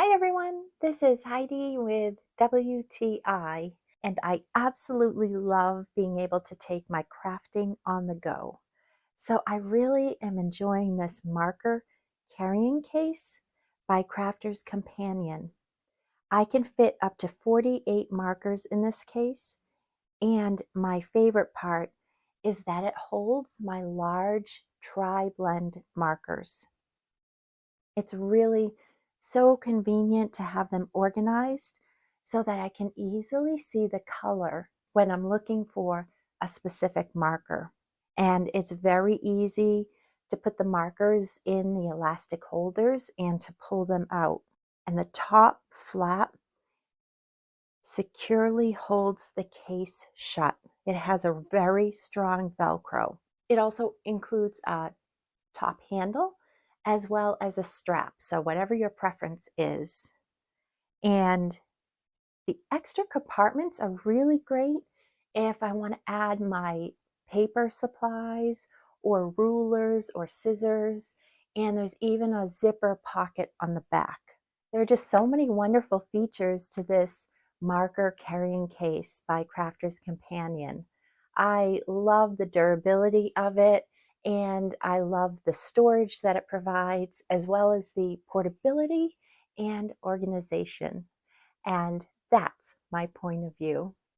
Hi everyone, this is Heidi with WTI, and I absolutely love being able to take my crafting on the go. So I really am enjoying this marker carrying case by Crafter's Companion. I can fit up to 48 markers in this case, and my favorite part is that it holds my large tri-blend markers. It's really so convenient to have them organized so that I can easily see the color when I'm looking for a specific marker. And it's very easy to put the markers in the elastic holders and to pull them out. And the top flap securely holds the case shut. It has a very strong Velcro. It also includes a top handle as well as a strap. So whatever your preference is. And the extra compartments are really great if I want to add my paper supplies or rulers or scissors. And there's even a zipper pocket on the back. There are just so many wonderful features to this marker carrying case by Crafter's Companion. I love the durability of it, and I love the storage that it provides, as well as the portability and organization. And that's my point of view.